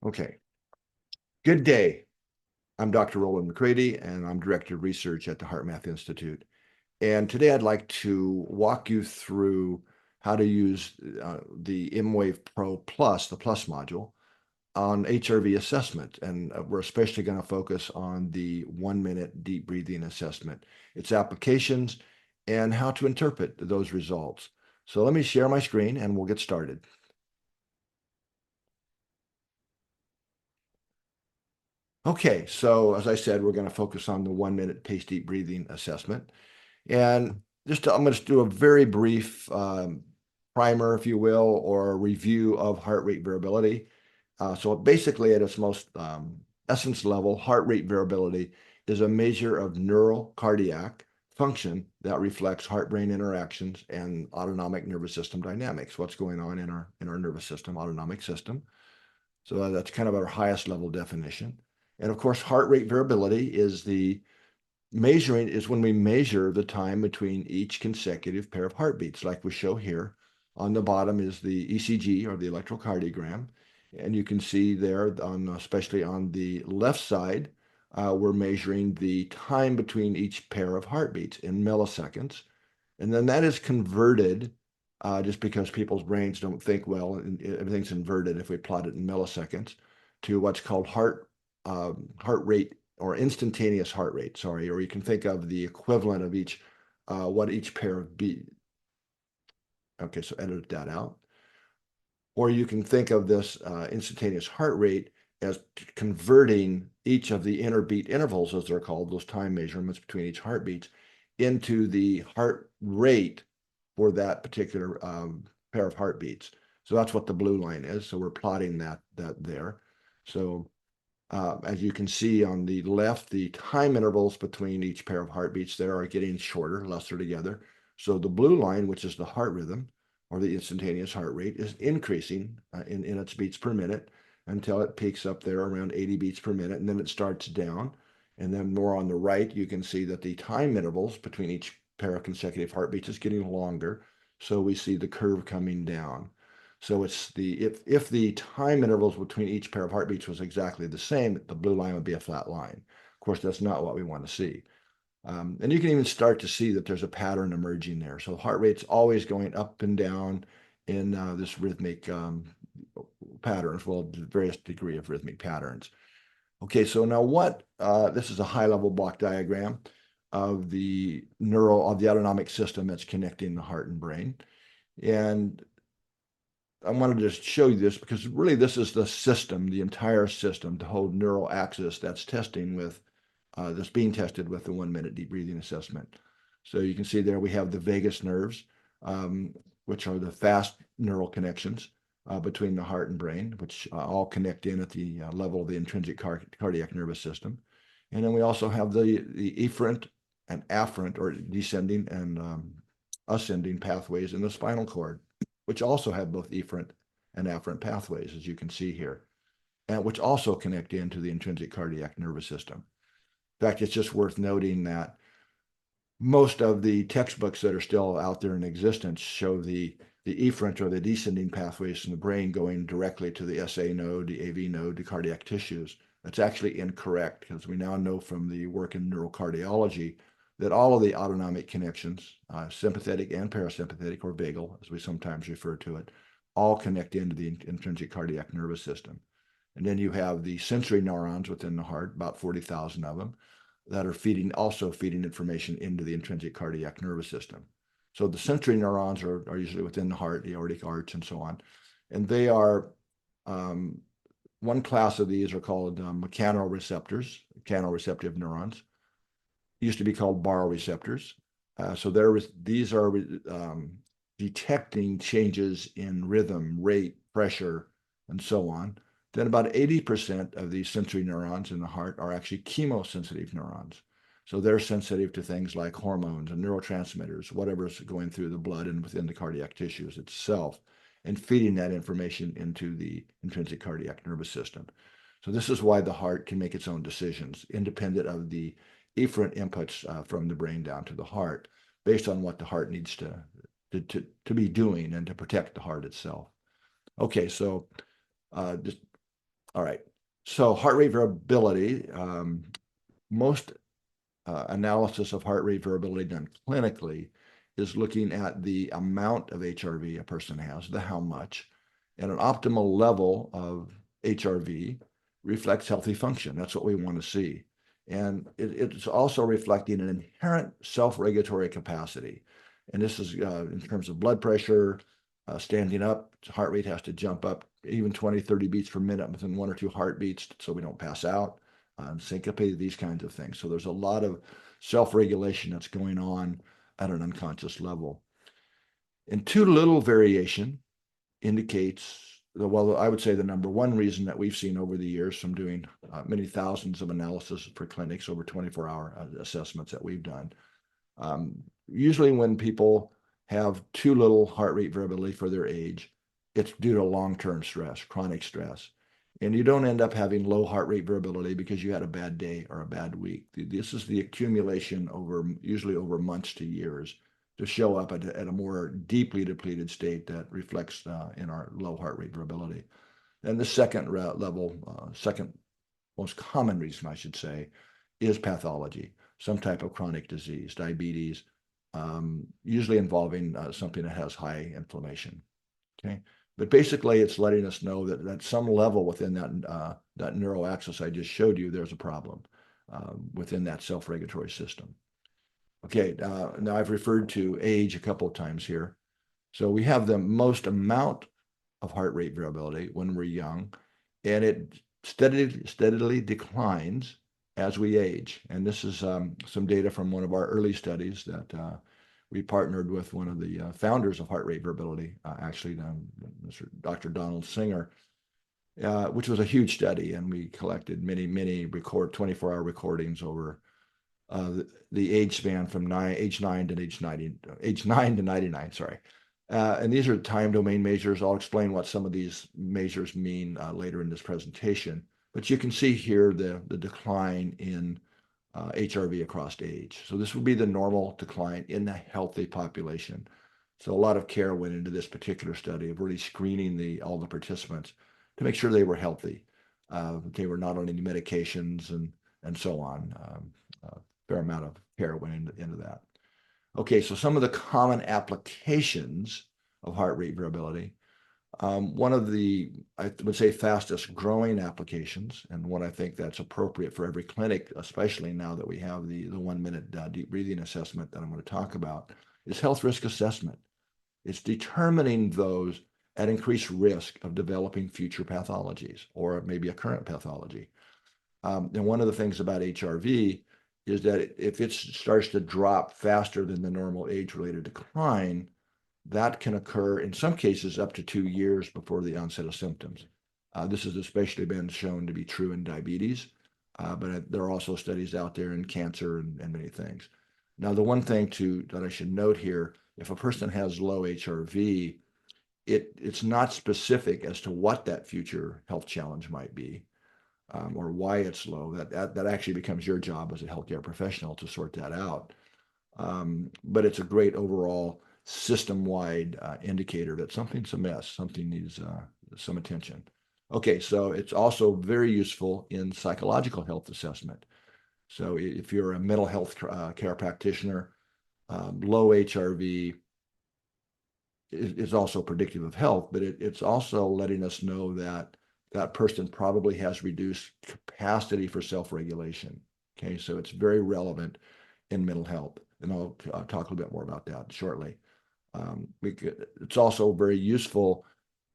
Okay, good day. I'm Dr. Roland McCready, and I'm Director of Research at the HeartMath Institute. And today I'd like to walk you through how to use the emWave Pro Plus, the Plus module, on HRV assessment. And we're especially going to focus on the 1-minute deep breathing assessment, its applications, and how to interpret those results. So let me share my screen and we'll get started. Okay, so as I said, we're going to focus on the 1-minute pace deep breathing assessment. And I'm going to do a very brief primer, if you will, or review of heart rate variability. So basically, at its most essence level, heart rate variability is a measure of neural cardiac function that reflects heart-brain interactions and autonomic nervous system dynamics, what's going on in our nervous system, autonomic system. So that's kind of our highest level definition. And of course, heart rate variability is when we measure the time between each consecutive pair of heartbeats, like we show here. On the bottom is the ECG, or the electrocardiogram. And you can see there, especially on the left side, we're measuring the time between each pair of heartbeats in milliseconds. And then that is converted, just because people's brains don't think well, and everything's inverted if we plot it in milliseconds, to what's called heart rate, or instantaneous heart rate, sorry, or you can think of the equivalent of what each pair of beat. Okay, so edit that out. Or you can think of this instantaneous heart rate as converting each of the interbeat intervals, as they're called, those time measurements between each heartbeats, into the heart rate for that particular pair of heartbeats. So that's what the blue line is. So we're plotting that there. So as you can see on the left, the time intervals between each pair of heartbeats there are getting shorter, lesser together. So the blue line, which is the heart rhythm, or the instantaneous heart rate, is increasing in its beats per minute until it peaks up there around 80 beats per minute, and then it starts down. And then more on the right, you can see that the time intervals between each pair of consecutive heartbeats is getting longer. So we see the curve coming down. So it's if the time intervals between each pair of heartbeats was exactly the same, the blue line would be a flat line. Of course, that's not what we want to see. And you can even start to see that there's a pattern emerging there. So heart rate's always going up and down in this rhythmic patterns, well, various degree of rhythmic patterns. Okay, so now this is a high-level block diagram of the autonomic system that's connecting the heart and brain. And I wanted to just show you this because really this is the system, the entire system, the whole neural axis that's being tested with the 1-minute deep breathing assessment. So you can see there we have the vagus nerves, which are the fast neural connections between the heart and brain, which all connect in at the level of the intrinsic cardiac nervous system. And then we also have the efferent and afferent, or descending and ascending pathways in the spinal cord, which also have both efferent and afferent pathways, as you can see here, and which also connect into the intrinsic cardiac nervous system. In fact, it's just worth noting that most of the textbooks that are still out there in existence show the efferent, or the descending pathways in the brain, going directly to the SA node, the AV node, the cardiac tissues. That's actually incorrect, because we now know from the work in neurocardiology that all of the autonomic connections, sympathetic and parasympathetic, or vagal, as we sometimes refer to it, all connect into the intrinsic cardiac nervous system. And then you have the sensory neurons within the heart, about 40,000 of them, that are also feeding information into the intrinsic cardiac nervous system. So the sensory neurons are usually within the heart, the aortic arch, and so on. And they are, one class of these are called mechanoreceptors, mechanoreceptive neurons. Used to be called baroreceptors. So these are detecting changes in rhythm, rate, pressure, and so on. Then about 80% of these sensory neurons in the heart are actually chemosensitive neurons. So they're sensitive to things like hormones and neurotransmitters, whatever's going through the blood and within the cardiac tissues itself, and feeding that information into the intrinsic cardiac nervous system. So this is why the heart can make its own decisions, independent of the efferent inputs from the brain down to the heart, based on what the heart needs to be doing and to protect the heart itself. Okay, so just All right. So heart rate variability, most analysis of heart rate variability done clinically is looking at the amount of HRV a person has, the how much, and an optimal level of HRV reflects healthy function. That's what we want to see. And it's also reflecting an inherent self-regulatory capacity. And this is in terms of blood pressure, standing up, heart rate has to jump up even 20, 30 beats per minute within 1 or 2 heartbeats so we don't pass out, syncopated, these kinds of things. So there's a lot of self-regulation that's going on at an unconscious level. And too little variation indicates, well, I would say the number one reason that we've seen over the years from doing many thousands of analysis for clinics, over 24-hour assessments that we've done. Usually when people have too little heart rate variability for their age, it's due to long-term stress, chronic stress. And you don't end up having low heart rate variability because you had a bad day or a bad week. This is the accumulation usually over months to years, to show up at a more deeply depleted state that reflects in our low heart rate variability. And the second second most common reason, I should say, is pathology, some type of chronic disease, diabetes, usually involving something that has high inflammation. Okay, but basically, it's letting us know that at some level within that neural axis I just showed you, there's a problem within that self-regulatory system. Okay, now I've referred to age a couple of times here. So we have the most amount of heart rate variability when we're young, and it steadily declines as we age. And this is some data from one of our early studies that we partnered with one of the founders of heart rate variability, actually, Dr. Donald Singer, which was a huge study, and we collected many 24-hour recordings over the age span from age 9 to age 9 to 99. Sorry. And these are time domain measures. I'll explain what some of these measures mean later in this presentation. But you can see here the decline in HRV across age. So this would be the normal decline in the healthy population. So a lot of care went into this particular study of really screening all the participants to make sure they were healthy. They were not on any medications and so on. A fair amount of care went into that. Okay, so some of the common applications of heart rate variability. One of the, I would say, fastest growing applications, and one I think that's appropriate for every clinic, especially now that we have the 1 minute deep breathing assessment that I'm going to talk about, is health risk assessment. It's determining those at increased risk of developing future pathologies or maybe a current pathology. And one of the things about HRV is that if it starts to drop faster than the normal age-related decline, that can occur in some cases up to 2 years before the onset of symptoms. This has especially been shown to be true in diabetes, but there are also studies out there in cancer and many things. Now, the one thing that I should note here, if a person has low HRV, it's not specific as to what that future health challenge might be. Or why it's low. That actually becomes your job as a healthcare professional to sort that out. But it's a great overall system-wide indicator that something's amiss, something needs some attention. Okay, so it's also very useful in psychological health assessment. So if you're a mental health care practitioner, low HRV is also predictive of health, but it's also letting us know that that person probably has reduced capacity for self-regulation. Okay, so it's very relevant in mental health, and I'll talk a little bit more about that shortly. It's also very useful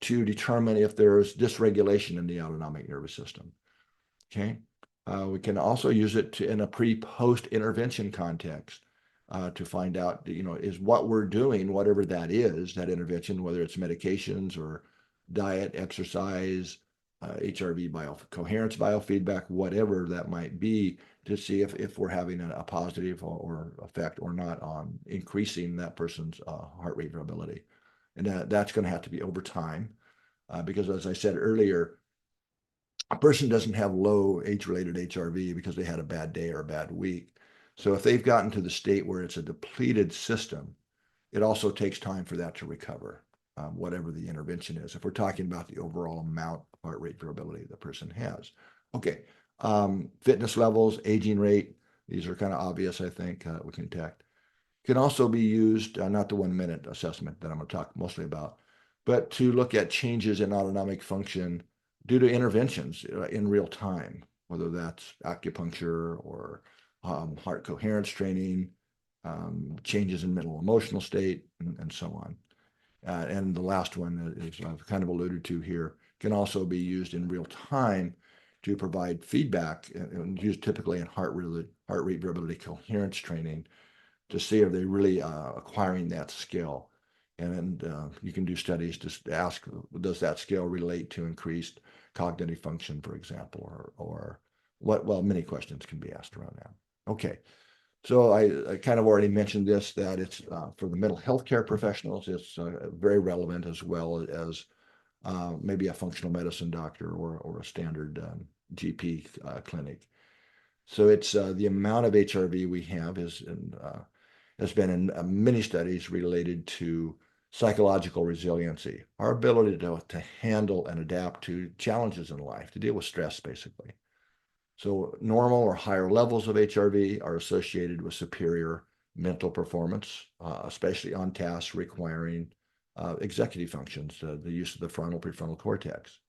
to determine if there's dysregulation in the autonomic nervous system. Okay, we can also use it in a pre-post intervention context to find out, is what we're doing, whatever that is, that intervention, whether it's medications or diet, exercise, HRV coherence biofeedback, whatever that might be, to see if we're having a positive or effect or not on increasing that person's heart rate variability. And that's going to have to be over time because, as I said earlier, a person doesn't have low age-related HRV because they had a bad day or a bad week. So if they've gotten to the state where it's a depleted system, it also takes time for that to recover, whatever the intervention is. If we're talking about the overall amount heart rate variability the person has. Okay, fitness levels, aging rate, these are kind of obvious, I think, we can detect. Can also be used, not the 1 minute assessment that I'm going to talk mostly about, but to look at changes in autonomic function due to interventions in real time, whether that's acupuncture or heart coherence training, changes in mental emotional state, and so on. And the last one is I've kind of alluded to here, can also be used in real time to provide feedback and used typically in heart rate variability coherence training to see if they're really acquiring that skill. And you can do studies to ask, does that skill relate to increased cognitive function, for example, or what? Well, many questions can be asked around that. Okay. So I kind of already mentioned this, that it's for the mental health care professionals, it's very relevant, as well as maybe a functional medicine doctor or a standard GP clinic. So it's the amount of HRV we have has been in many studies related to psychological resiliency, our ability to handle and adapt to challenges in life, to deal with stress, basically. So normal or higher levels of HRV are associated with superior mental performance, especially on tasks requiring executive functions, the use of the frontal prefrontal cortex.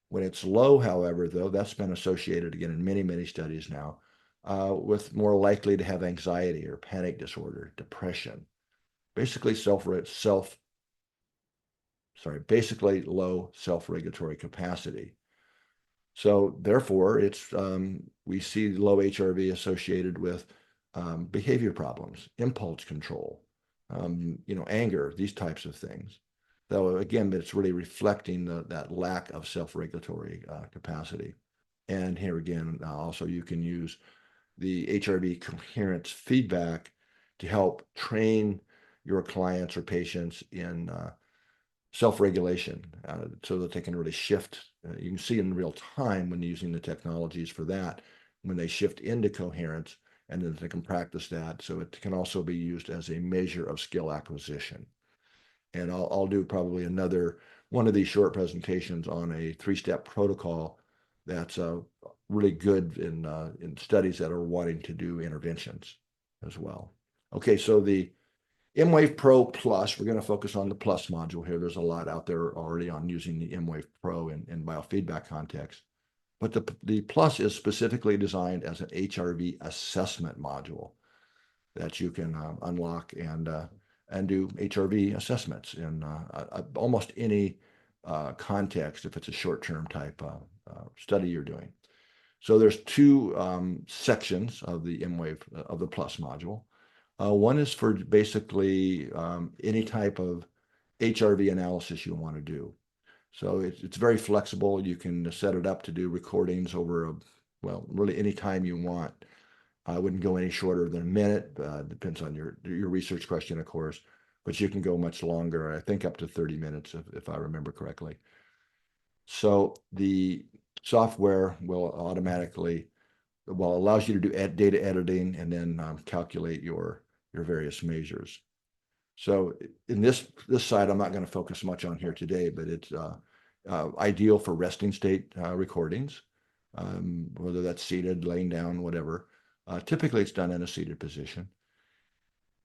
When it's low, however, though, that's been associated again in many, many studies now with more likely to have anxiety or panic disorder, depression, basically basically low self-regulatory capacity. So therefore, we see low HRV associated with behavior problems, impulse control, anger, these types of things. Though again, it's really reflecting that lack of self-regulatory capacity. And here again, also you can use the HRV coherence feedback to help train your clients or patients in self-regulation so that they can really shift. You can see in real time when using the technologies for that, when they shift into coherence, and then they can practice that. So it can also be used as a measure of skill acquisition. And I'll do probably another one of these short presentations on a 3-step protocol that's really good in studies that are wanting to do interventions as well. Okay, so the emWave Pro Plus, we're going to focus on the Plus module here. There's a lot out there already on using the emWave Pro in biofeedback context. But the Plus is specifically designed as an HRV assessment module that you can unlock and do HRV assessments in almost any context if it's a short-term type study you're doing. So there's two sections of the emWave of the Plus module. One is for basically any type of HRV analysis you want to do. So it's very flexible. You can set it up to do recordings over really any time you want. I wouldn't go any shorter than a minute. Depends on your research question, of course, but you can go much longer. I think up to 30 minutes if I remember correctly. So the software will automatically allows you to do data editing and then calculate your various measures. So in this side, I'm not going to focus much on here today, but it's ideal for resting state recordings, whether that's seated, laying down, whatever. Typically, it's done in a seated position.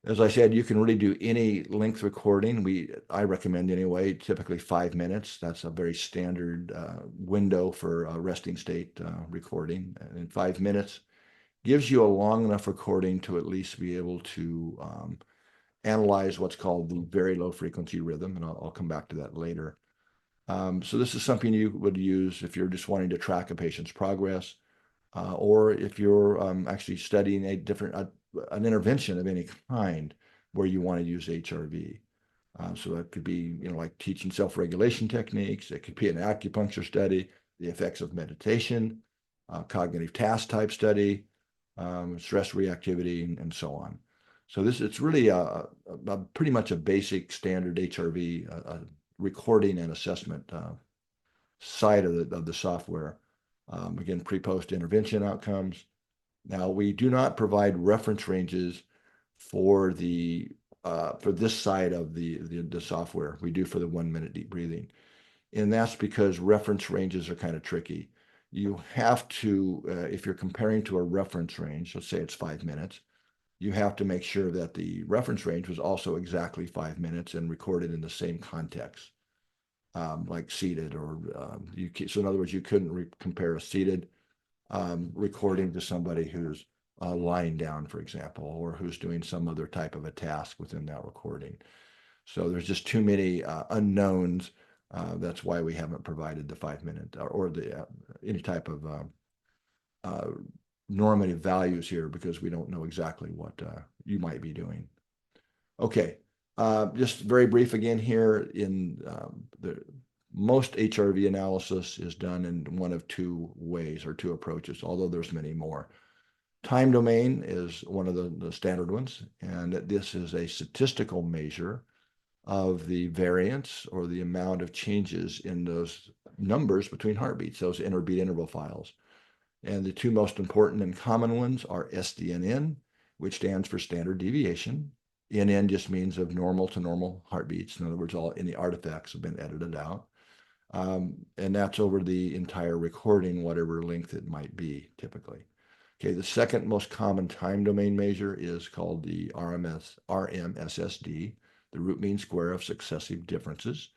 As I said, you can really do any length recording. I recommend anyway, typically 5 minutes. That's a very standard window for a resting state recording. And 5 minutes gives you a long enough recording to at least be able to analyze what's called the very low frequency rhythm, and I'll come back to that later. So this is something you would use if you're just wanting to track a patient's progress, or if you're actually studying an intervention of any kind where you want to use HRV. So that could be, like teaching self-regulation techniques. It could be an acupuncture study, the effects of meditation, cognitive task type study, stress reactivity, and so on. So it's really pretty much a basic standard HRV recording and assessment side of the software. Again, pre-post intervention outcomes. Now, we do not provide reference ranges for this side of the software. We do for the 1 minute deep breathing. And that's because reference ranges are kind of tricky. You have to, if you're comparing to a reference range, let's say it's 5 minutes, you have to make sure that the reference range was also exactly 5 minutes and recorded in the same context, like seated or so in other words, you couldn't compare a seated recording to somebody who's lying down, for example, or who's doing some other type of a task within that recording. So there's just too many unknowns. That's why we haven't provided the 5 minute or the any type of uh, normative values here because we don't know exactly what you might be doing. Okay, just very brief again here. In the most HRV analysis is done in one of two ways or two approaches, although there's many more. Time domain is one of the standard ones, and this is a statistical measure of the variance or the amount of changes in those numbers between heartbeats, those interbeat interval files. And the two most important and common ones are SDNN, which stands for standard deviation. NN just means of normal to normal heartbeats. In other words, all any artifacts have been edited out. And that's over the entire recording, whatever length it might be, typically. Okay, the second most common time domain measure is called the RMSSD, the root mean square of successive differences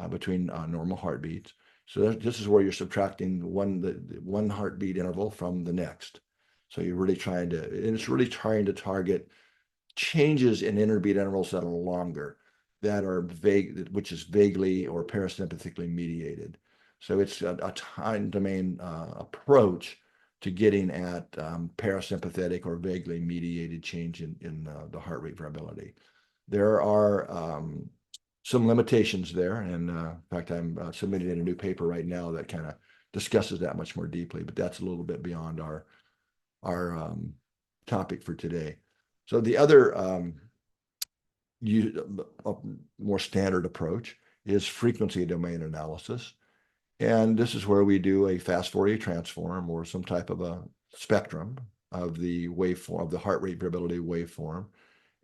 between normal heartbeats. So this is where you're subtracting the one heartbeat interval from the next. So you're really trying to, and it's really trying to target changes in interbeat intervals that are longer, that are vague, which is vaguely or parasympathetically mediated. So it's a time domain approach to getting at parasympathetic or vaguely mediated change in the heart rate variability. There are some limitations there. And in fact, I'm submitting a new paper right now that kind of discusses that much more deeply, but that's a little bit beyond our topic for today. So the other more standard approach is frequency domain analysis. And this is where we do a fast Fourier transform or some type of a spectrum of the waveform, of the heart rate variability waveform.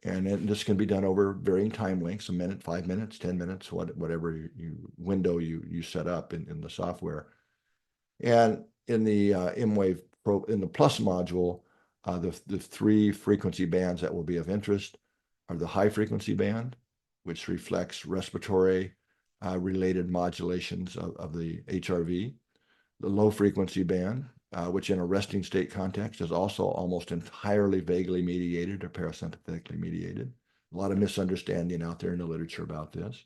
And this can be done over varying time lengths, a minute, 5 minutes, 10 minutes, whatever window you set up in the software. And in the emWave in the plus module, the three frequency bands that will be of interest are the high frequency band, which reflects respiratory related modulations of the HRV, the low frequency band, which in a resting state context is also almost entirely vaguely mediated or parasympathetically mediated. A lot of misunderstanding out there in the literature about this.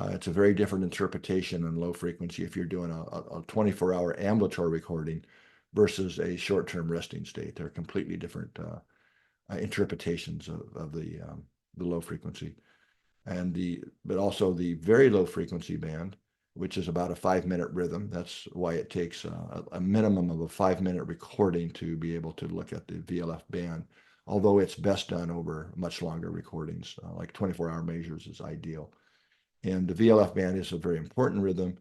It's a very different interpretation in low frequency if you're doing a 24-hour ambulatory recording versus a short-term resting state. They're completely different interpretations of the low frequency. But also the very low frequency band, which is about a 5-minute rhythm. That's why it takes a minimum of a 5-minute recording to be able to look at the VLF band, although it's best done over much longer recordings, like 24-hour measures is ideal. And the VLF band is a very important rhythm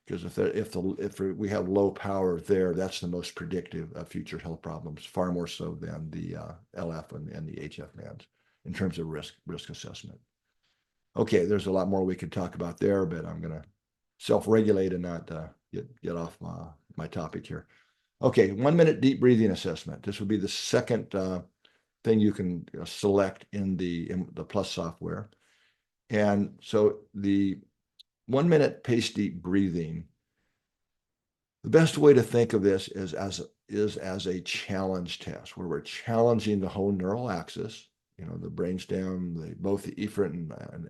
because if we have low power there, that's the most predictive of future health problems, far more so than the LF and the HF bands in terms of risk assessment. Okay, there's a lot more we could talk about there, but I'm going to self-regulate and not get off my topic here. Okay, 1 minute deep breathing assessment. This would be the second thing you can select in the Plus software. And so the 1 minute pace deep breathing, the best way to think of this is as a challenge test where we're challenging the whole neural axis, the brainstem, both the efferent and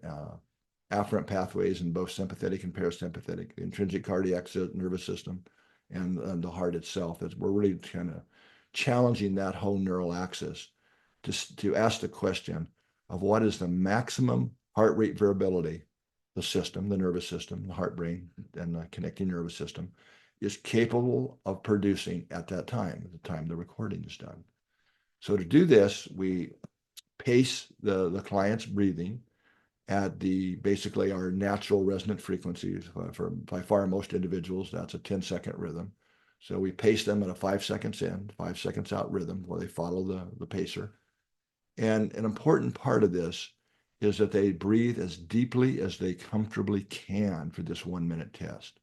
afferent pathways in both sympathetic and parasympathetic, the intrinsic cardiac nervous system, and the heart itself. We're really kind of challenging that whole neural axis to ask the question of what is the maximum heart rate variability the system, the nervous system, the heart, brain, and the connecting nervous system is capable of producing at that time, the time the recording is done. So to do this, we pace the client's breathing at basically our natural resonant frequencies. For by far most individuals, that's a 10-second rhythm. So we pace them at a 5 seconds in, 5 seconds out rhythm where they follow the pacer. And an important part of this is that they breathe as deeply as they comfortably can for this 1 minute test.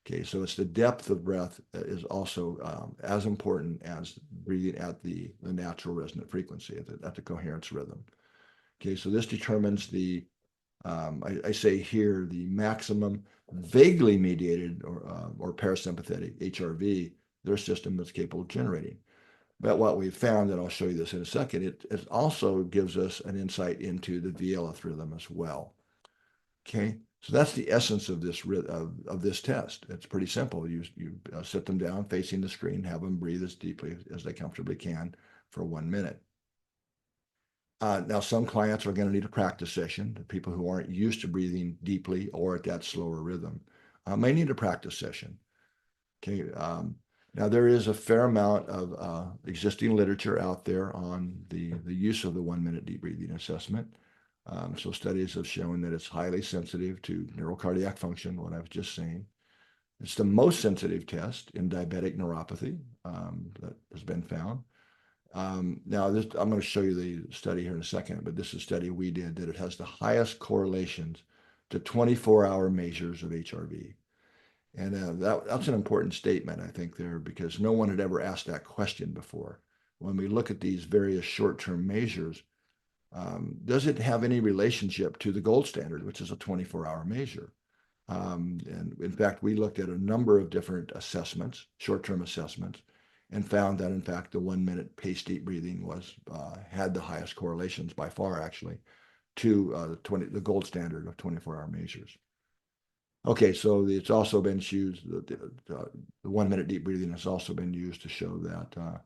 Okay, so it's the depth of breath that is also as important as breathing at the natural resonant frequency, at the coherence rhythm. Okay, so this determines the, I say here, the maximum vaguely mediated or parasympathetic HRV their system is capable of generating. But what we've found, and I'll show you this in a second, it also gives us an insight into the VLF rhythm as well. Okay, so that's the essence of this test. It's pretty simple. You sit them down facing the screen, have them breathe as deeply as they comfortably can for 1 minute. Now, some clients are going to need a practice session. The people who aren't used to breathing deeply or at that slower rhythm may need a practice session. Okay. Now, there is a fair amount of existing literature out there on the use of the 1 minute deep breathing assessment. So studies have shown that it's highly sensitive to neurocardiac function, what I was just saying. It's the most sensitive test in diabetic neuropathy that has been found. Now, I'm going to show you the study here in a second, but this is a study we did that it has the highest correlations to 24-hour measures of HRV. And that's an important statement, I think, there, because no one had ever asked that question before. When we look at these various short-term measures, does it have any relationship to the gold standard, which is a 24-hour measure? And in fact, we looked at a number of different assessments, short-term assessments, and found that, in fact, the 1 minute paced deep breathing had the highest correlations by far, actually, to the gold standard of 24-hour measures. Okay, so it's also been used, the 1 minute deep breathing has also been used to show that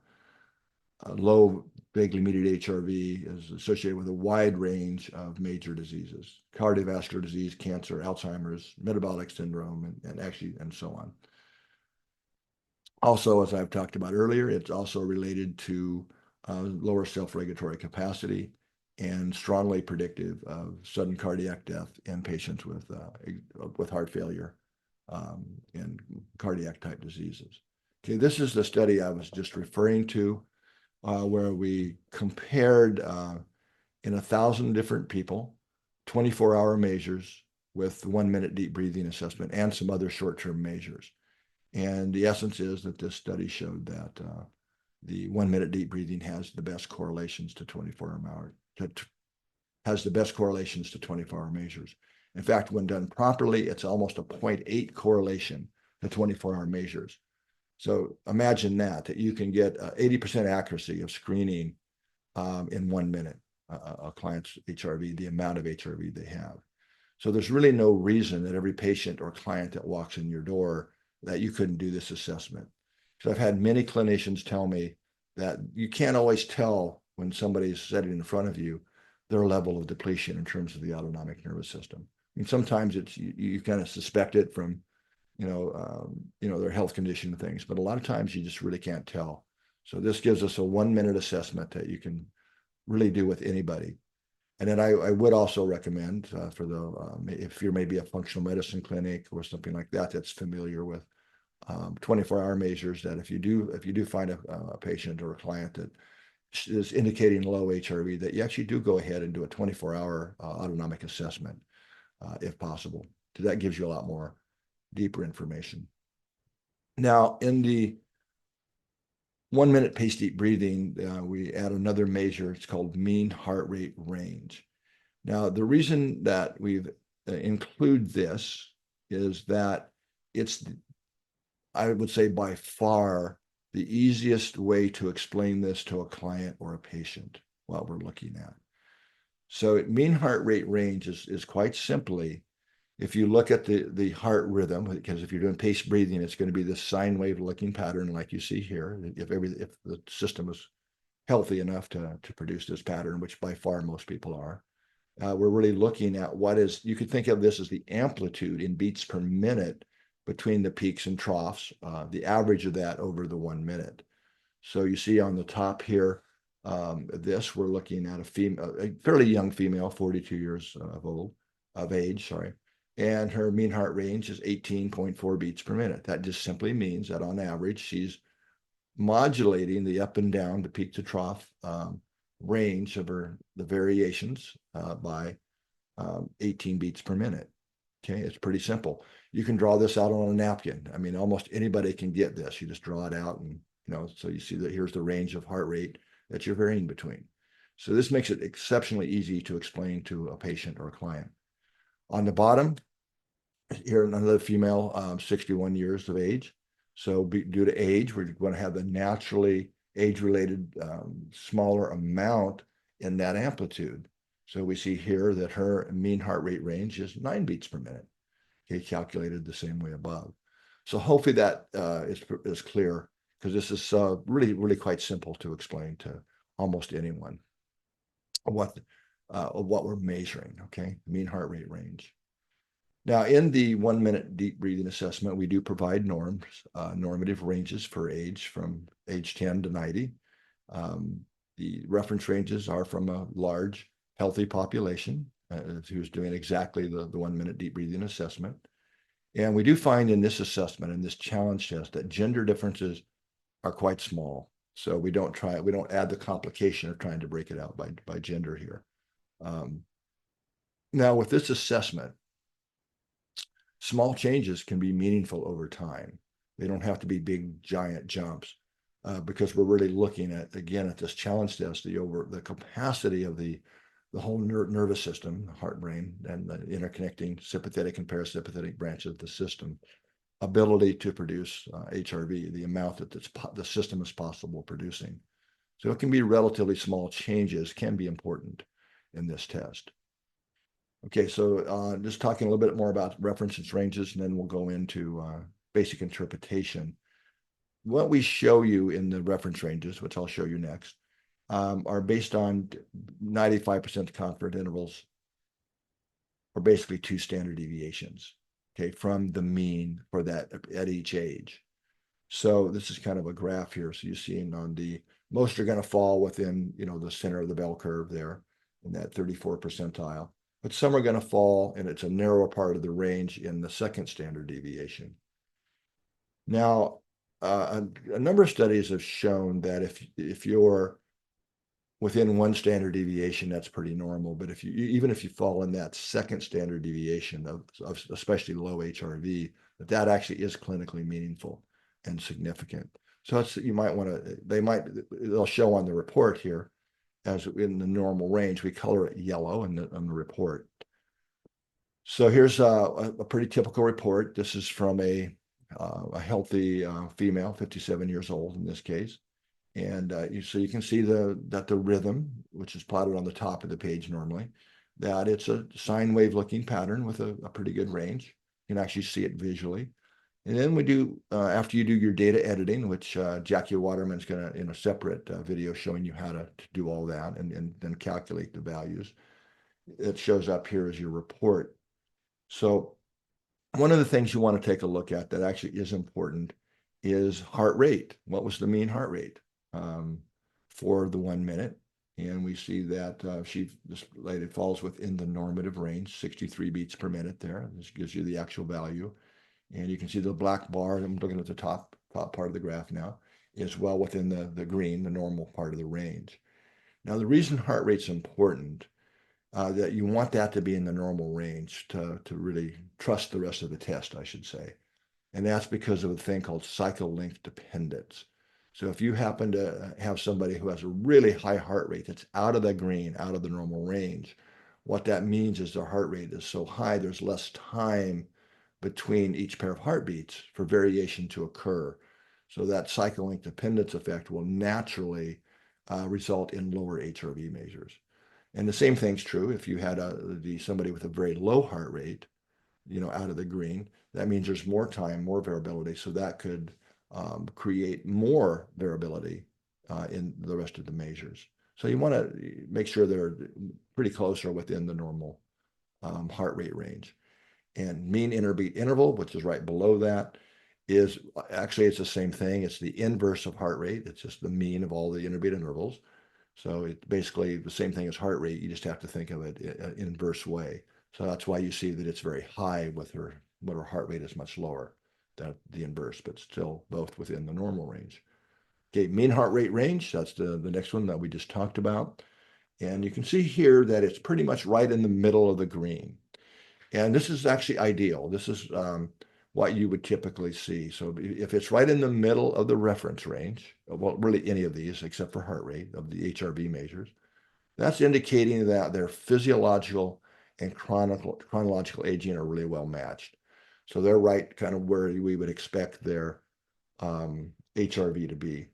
low vaguely mediated HRV is associated with a wide range of major diseases: cardiovascular disease, cancer, Alzheimer's, metabolic syndrome, and so on. Also, as I've talked about earlier, it's also related to lower self-regulatory capacity and strongly predictive of sudden cardiac death in patients with heart failure and cardiac type diseases. Okay, this is the study I was just referring to, where we compared in 1,000 different people, 24-hour measures with 1 minute deep breathing assessment and some other short-term measures. And the essence is that this study showed that the 1 minute deep breathing has the best correlations to 24-hour measures. In fact, when done properly, it's almost a 0.8 correlation to 24-hour measures. So imagine that you can get 80% accuracy of screening in 1 minute, a client's HRV, the amount of HRV they have. So there's really no reason that every patient or client that walks in your door that you couldn't do this assessment. So I've had many clinicians tell me that you can't always tell when somebody's sitting in front of you their level of depletion in terms of the autonomic nervous system. I mean, sometimes you kind of suspect it from their health condition and things, but a lot of times you just really can't tell. So this gives us a 1 minute assessment that you can really do with anybody. And then I would also recommend for if you're maybe a functional medicine clinic or something like that that's familiar with 24-hour measures, that if you do find a patient or a client that is indicating low HRV, that you actually do go ahead and do a 24-hour autonomic assessment if possible. So that gives you a lot more deeper information. Now, in the 1 minute paced deep breathing, we add another measure. It's called mean heart rate range. Now, the reason that we've include this is that it's, I would say, by far the easiest way to explain this to a client or a patient what we're looking at. So mean heart rate range is quite simply, if you look at the heart rhythm, because if you're doing paced breathing, it's going to be this sine wave looking pattern like you see here. If the system is healthy enough to produce this pattern, which by far most people are, we're really looking at you could think of this as the amplitude in beats per minute between the peaks and troughs, the average of that over the 1 minute. So you see on the top here, we're looking at a fairly young female, 42 years of age, and her mean heart range is 18.4 beats per minute. That just simply means that on average, she's modulating the up and down, the peak to trough range of the variations by 18 beats per minute. Okay, it's pretty simple. You can draw this out on a napkin. I mean, almost anybody can get this. You just draw it out and, so you see that here's the range of heart rate that you're varying between. So this makes it exceptionally easy to explain to a patient or a client. On the bottom, here another female, 61 years of age. So due to age, we're going to have the naturally age-related smaller amount in that amplitude. So we see here that her mean heart rate range is 9 beats per minute. Okay, calculated the same way above. So hopefully that is clear, because this is really, really quite simple to explain to almost anyone what we're measuring. Okay, mean heart rate range. Now, in the 1 minute deep breathing assessment, we do provide norms, normative ranges for age from age 10 to 90. The reference ranges are from a large, healthy population who's doing exactly the 1 minute deep breathing assessment. And we do find in this assessment, in this challenge test, that gender differences are quite small. So we don't add the complication of trying to break it out by gender here. Now, with this assessment, small changes can be meaningful over time. They don't have to be big, giant jumps, because we're really looking at, again, at this challenge test, the capacity of the whole nervous system, the heart, brain, and the interconnecting sympathetic and parasympathetic branches of the system, ability to produce HRV, the amount that the system is possible producing. So it can be relatively small changes, can be important in this test. Okay, so just talking a little bit more about reference ranges, and then we'll go into basic interpretation. What we show you in the reference ranges, which I'll show you next, are based on 95% confidence intervals, or basically 2 standard deviations, okay, from the mean for that at each age. So this is kind of a graph here. So you're seeing most are going to fall within, the center of the bell curve there in that 34th percentile. But some are going to fall, and it's a narrower part of the range in the 2nd standard deviation. Now, a number of studies have shown that if you're within 1 standard deviation, that's pretty normal. But even if you fall in that 2nd standard deviation of especially low HRV, that actually is clinically meaningful and significant. So you might want to. They'll show on the report here, as in the normal range, we color it yellow on the report. So here's a pretty typical report. This is from a healthy female, 57 years old in this case. And so you can see that the rhythm, which is plotted on the top of the page normally, that it's a sine wave looking pattern with a pretty good range. You can actually see it visually. And then we do, after you do your data editing, which Jackie Waterman's going to, in a separate video, showing you how to do all that and then calculate the values. It shows up here as your report. So one of the things you want to take a look at that actually is important is heart rate. What was the mean heart rate for the 1 minute? And we see that this lady falls within the normative range, 63 beats per minute there. This gives you the actual value. And you can see the black bar, I'm looking at the top part of the graph now, is well within the green, the normal part of the range. Now, the reason heart rate's important, that you want that to be in the normal range to really trust the rest of the test, I should say. And that's because of a thing called cycle length dependence. So if you happen to have somebody who has a really high heart rate that's out of the green, out of the normal range, what that means is their heart rate is so high, there's less time between each pair of heartbeats for variation to occur. So that cycle length dependence effect will naturally result in lower HRV measures. And the same thing's true if you had somebody with a very low heart rate, out of the green. That means there's more time, more variability. So that could create more variability in the rest of the measures. So you want to make sure they're pretty close or within the normal heart rate range. And mean interbeat interval, which is right below that, is actually, it's the same thing. It's the inverse of heart rate. It's just the mean of all the interbeat intervals. So it's basically the same thing as heart rate. You just have to think of it in an inverse way. So that's why you see that it's very high with her, but her heart rate is much lower than the inverse, but still both within the normal range. Okay, mean heart rate range, that's the next one that we just talked about. And you can see here that it's pretty much right in the middle of the green. And this is actually ideal. This is what you would typically see. So if it's right in the middle of the reference range, well, really any of these except for heart rate of the HRV measures, that's indicating that their physiological and chronological aging are really well matched. So they're right kind of where we would expect their HRV to be.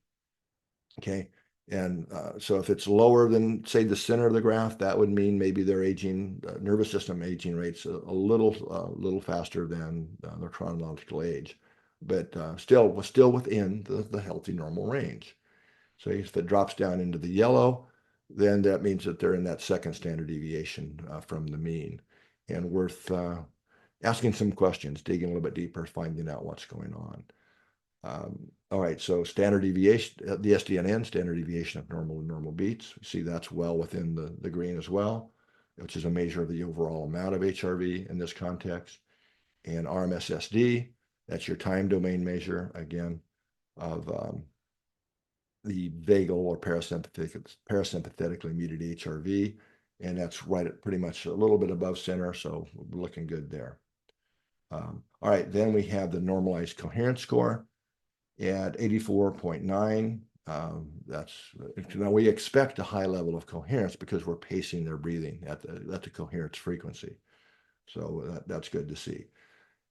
Okay. And so if it's lower than, say, the center of the graph, that would mean maybe their aging, nervous system aging rate's a little faster than their chronological age, but still within the healthy normal range. So if it drops down into the yellow, then that means that they're in that second standard deviation from the mean, and worth asking some questions, digging a little bit deeper, finding out what's going on. All right, so standard deviation, the SDNN, standard deviation of normal to normal beats. We see that's well within the green as well, which is a measure of the overall amount of HRV in this context. And RMSSD, that's your time domain measure, again, of the vagal or parasympathetically muted HRV. And that's right at pretty much a little bit above center, so we're looking good there. All right, then we have the normalized coherence score at 84.9. Now we expect a high level of coherence because we're pacing their breathing at the coherence frequency. So that's good to see.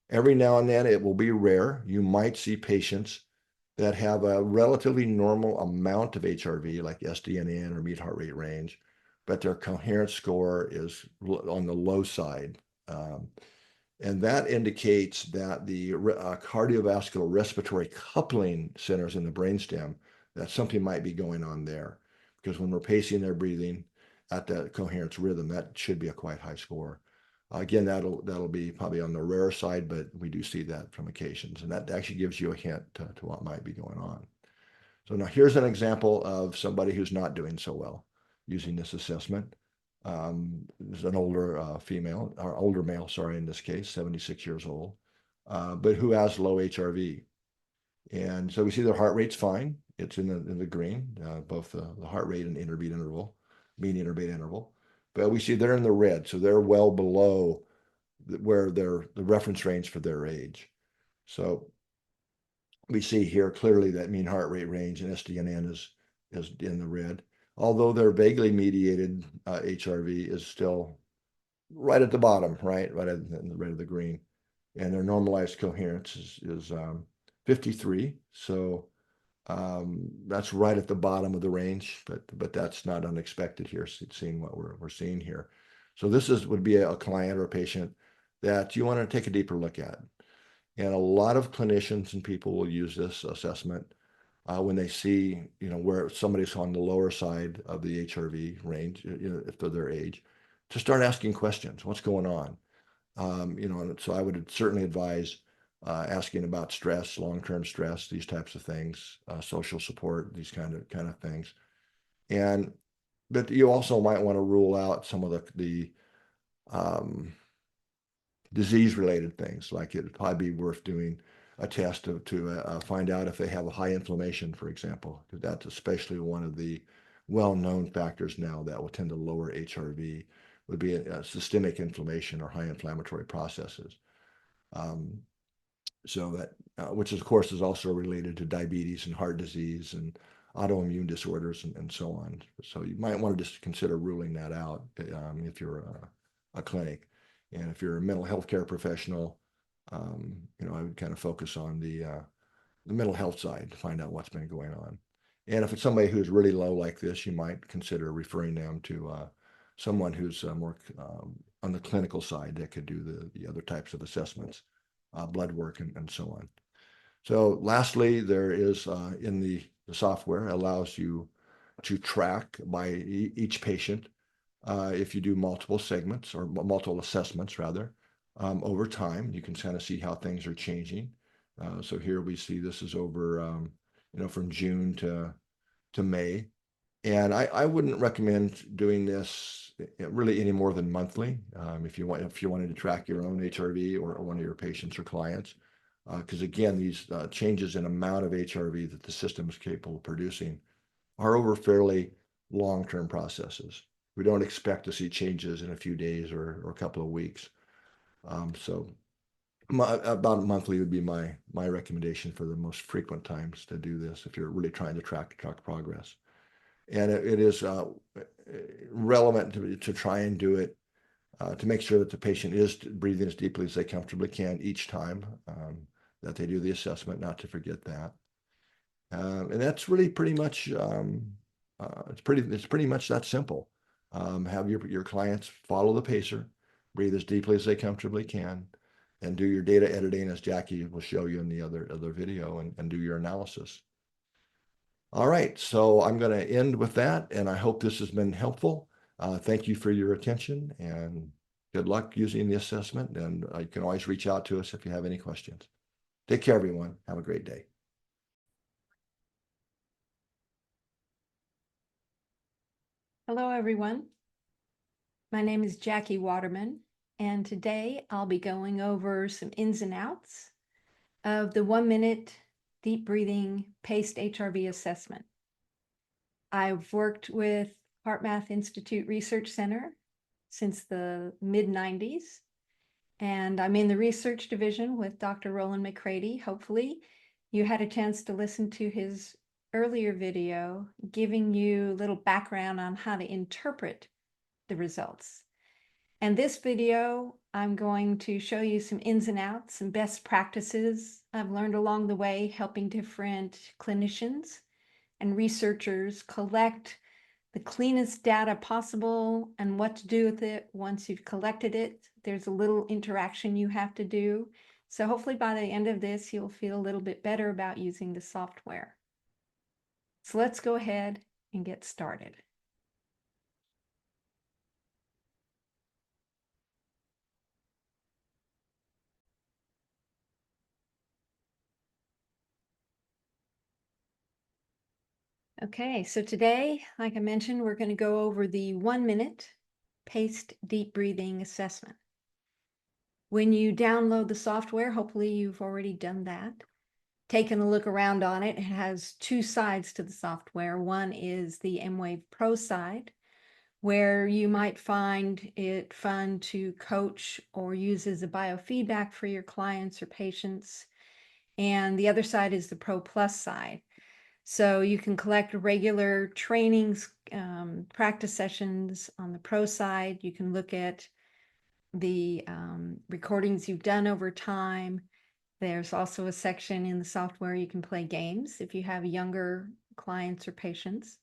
Every now and then, it will be rare. You might see patients that have a relatively normal amount of HRV, like SDNN or mean heart rate range, but their coherence score is on the low side. And that indicates that the cardiovascular respiratory coupling centers in the brainstem, that something might be going on there. Because when we're pacing their breathing at that coherence rhythm, that should be a quite high score. Again, that'll be probably on the rare side, but we do see that from occasions. And that actually gives you a hint to what might be going on. So now here's an example of somebody who's not doing so well using this assessment. Is an older female, or older male, sorry, in this case, 76 years old, but who has low HRV. And so we see their heart rate's fine. It's in the green, both the heart rate and interbeat interval, mean interbeat interval. But we see they're in the red, so they're well below where the reference range for their age. So we see here clearly that mean heart rate range and SDNN is in the red, although their vaguely mediated HRV is still right at the bottom, right in the red of the green, and their normalized coherence is 53. So that's right at the bottom of the range, but that's not unexpected here, seeing what we're seeing here. So this would be a client or a patient that you want to take a deeper look at. And a lot of clinicians and people will use this assessment when they see, where somebody's on the lower side of the HRV range, if they're their age, to start asking questions. What's going on? And so I would certainly advise asking about stress, long-term stress, these types of things, social support, these kind of things. But you also might want to rule out some of the disease-related things, like it'd probably be worth doing a test to find out if they have a high inflammation, for example, because that's especially one of the well-known factors now that will tend to lower HRV, would be a systemic inflammation or high inflammatory processes. So that, which of course is also related to diabetes and heart disease and autoimmune disorders and so on. So you might want to just consider ruling that out if you're a clinic. And if you're a mental health care professional, I would kind of focus on the mental health side to find out what's been going on. And if it's somebody who's really low like this, you might consider referring them to someone who's more on the clinical side that could do the other types of assessments, blood work and so on. So lastly, there is in the software allows you to track by each patient if you do multiple segments or multiple assessments rather over time. You can kind of see how things are changing. So here we see this is over from June to May. And I wouldn't recommend doing this really any more than monthly if you wanted to track your own HRV or one of your patients or clients. Because again, these changes in amount of HRV that the system is capable of producing are over fairly long-term processes. we don't expect to see changes in a few days or a couple of weeks. So about monthly would be my recommendation for the most frequent times to do this if you're really trying to track progress. And it is relevant to try and do it to make sure that the patient is breathing as deeply as they comfortably can each time that they do the assessment, not to forget that. And that's really pretty much it's pretty much that simple. Have your clients follow the pacer, breathe as deeply as they comfortably can, and do your data editing as Jackie will show you in the other video, and do your analysis. All right, so I'm going to end with that, and I hope this has been helpful. Thank you for your attention, and good luck using the assessment. And you can always reach out to us if you have any questions. Take care, everyone. Have a great day. Hello, everyone. My name is Jackie Waterman, and today I'll be going over some ins and outs of the 1-minute deep breathing paced HRV assessment. I've worked with HeartMath Institute Research Center since the mid-90s, and I'm in the research division with Dr. Roland McCready. Hopefully, you had a chance to listen to his earlier video giving you a little background on how to interpret the results. And this video, I'm going to show you some ins and outs, some best practices I've learned along the way, helping different clinicians and researchers collect the cleanest data possible and what to do with it once you've collected it. There's a little interaction you have to do. So hopefully by the end of this, you'll feel a little bit better about using the software. So let's go ahead and get started. Okay, so today, like I mentioned, we're going to go over the 1-minute paced deep breathing assessment. When you download the software, hopefully you've already done that, taken a look around on it. It has two sides to the software. One is the emWave Pro side, where you might find it fun to coach or use as a biofeedback for your clients or patients. And the other side is the Pro Plus side. So you can collect regular trainings, practice sessions on the Pro side. You can look at the recordings you've done over time. There's also a section in the software you can play games if you have younger clients or patients.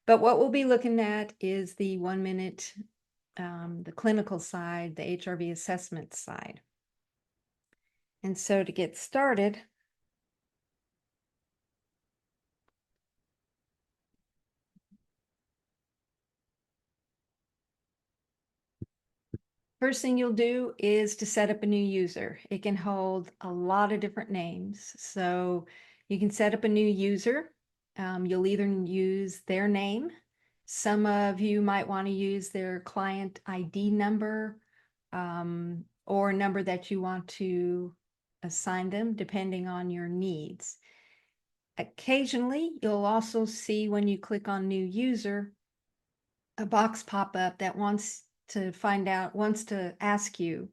But what we'll be looking at is the 1-minute, the clinical side, the HRV assessment side. And so to get started, first thing you'll do is to set up a new user. It can hold a lot of different names. So you can set up a new user. You'll either use their name. Some of you might want to use their client ID number or a number that you want to assign them depending on your needs. Occasionally, you'll also see when you click on new user, a box pop up that wants to ask you,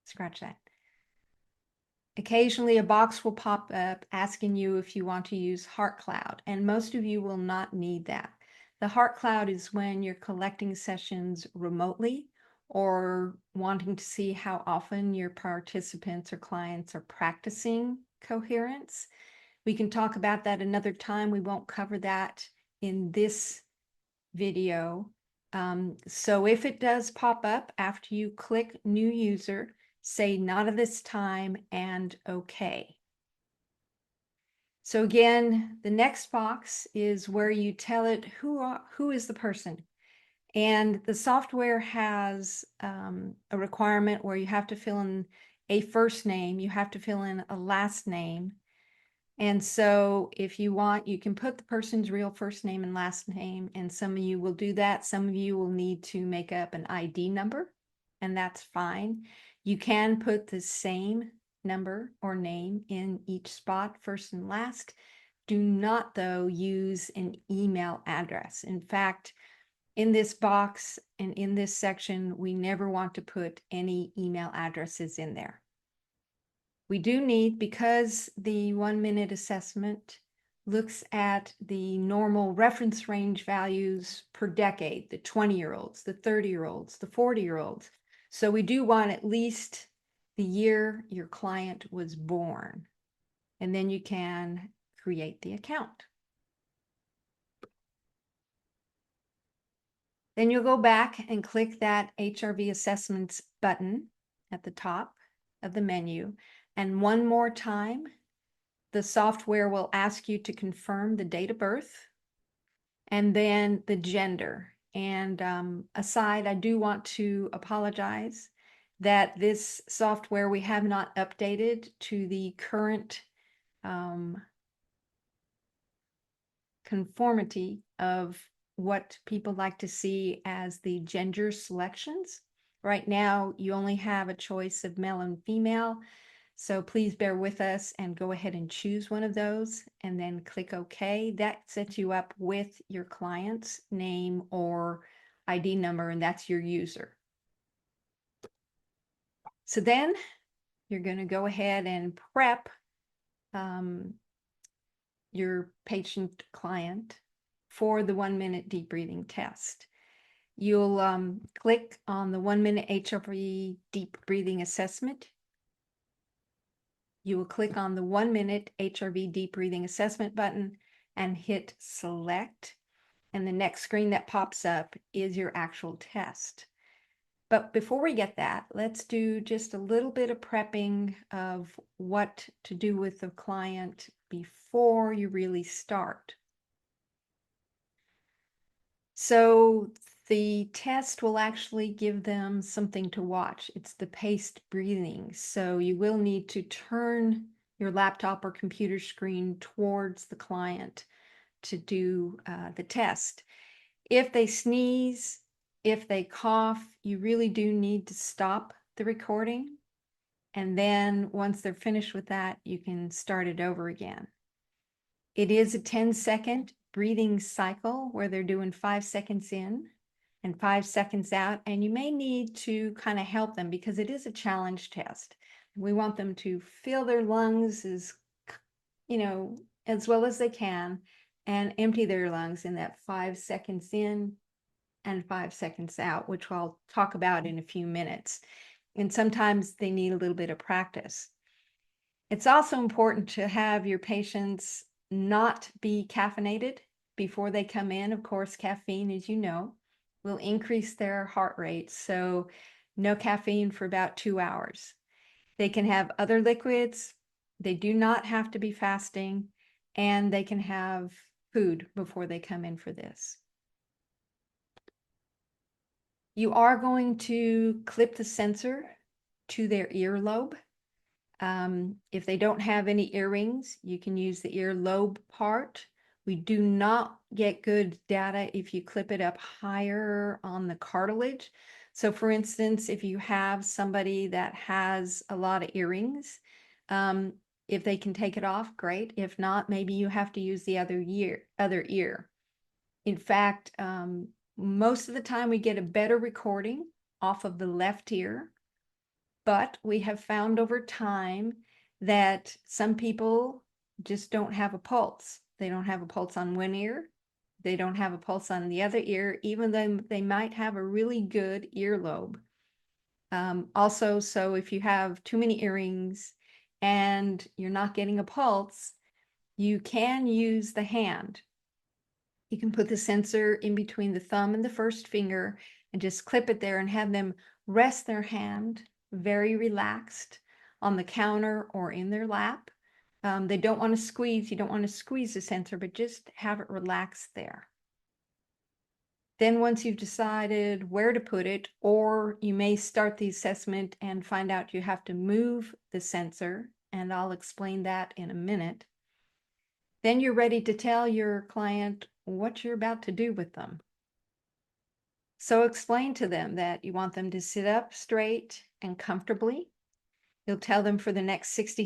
scratch that. Occasionally a box will pop up asking you if you want to use HeartCloud, and most of you will not need that. The HeartCloud is when you're collecting sessions remotely or wanting to see how often your participants or clients are practicing coherence. We can talk about that another time. We won't cover that in this video. So if it does pop up after you click new user, say not at this time and okay. So again, the next box is where you tell it who is the person. And the software has a requirement where you have to fill in a first name, you have to fill in a last name. And so if you want, you can put the person's real first name and last name, and some of you will do that. Some of you will need to make up an ID number, and that's fine. You can put the same number or name in each spot, first and last. Do not, though, use an email address. In fact, in this box and in this section, we never want to put any email addresses in there. We do need, because the 1 minute assessment looks at the normal reference range values per decade, the 20-year-olds, the 30-year-olds, the 40-year-olds. So we do want at least the year your client was born, and then you can create the account. Then you'll go back and click that HRV assessments button at the top of the menu. And one more time, the software will ask you to confirm the date of birth and then the gender. And aside, I do want to apologize that this software we have not updated to the current conformity of what people like to see as the gender selections. Right now, you only have a choice of male and female. So please bear with us and go ahead and choose one of those and then click OK. That sets you up with your client's name or ID number, and that's your user. So then you're going to go ahead and prep your patient client for the 1 minute deep breathing test. You'll click on the 1 minute HRV deep breathing assessment. You will click on the 1 minute HRV deep breathing assessment button and hit select. And the next screen that pops up is your actual test. But before we get that, let's do just a little bit of prepping of what to do with the client before you really start. So the test will actually give them something to watch. It's the paced breathing. So you will need to turn your laptop or computer screen towards the client to do the test. If they sneeze, if they cough, you really do need to stop the recording. And then once they're finished with that, you can start it over again. It is a 10-second breathing cycle where they're doing 5 seconds in and 5 seconds out. And you may need to kind of help them because it is a challenge test. We want them to fill their lungs as well as they can and empty their lungs in that 5 seconds in and 5 seconds out, which I'll talk about in a few minutes. And sometimes they need a little bit of practice. It's also important to have your patients not be caffeinated before they come in. Of course, caffeine, as you know, will increase their heart rate. So no caffeine for about 2 hours. They can have other liquids. They do not have to be fasting, and they can have food before they come in for this. You are going to clip the sensor to their earlobe. If they don't have any earrings, you can use the earlobe part. We do not get good data if you clip it up higher on the cartilage. So for instance, if you have somebody that has a lot of earrings, if they can take it off, great. If not, maybe you have to use the other ear. In fact, most of the time we get a better recording off of the left ear. But we have found over time that some people just don't have a pulse. They don't have a pulse on one ear. They don't have a pulse on the other ear, even though they might have a really good earlobe. Also, so if you have too many earrings and you're not getting a pulse, you can use the hand. You can put the sensor in between the thumb and the first finger and just clip it there and have them rest their hand very relaxed on the counter or in their lap. They don't want to squeeze. You don't want to squeeze the sensor, but just have it relaxed there. Then once you've decided where to put it, or you may start the assessment and find out you have to move the sensor, and I'll explain that in a minute. Then you're ready to tell your client what you're about to do with them. So explain to them that you want them to sit up straight and comfortably. You'll tell them for the next 60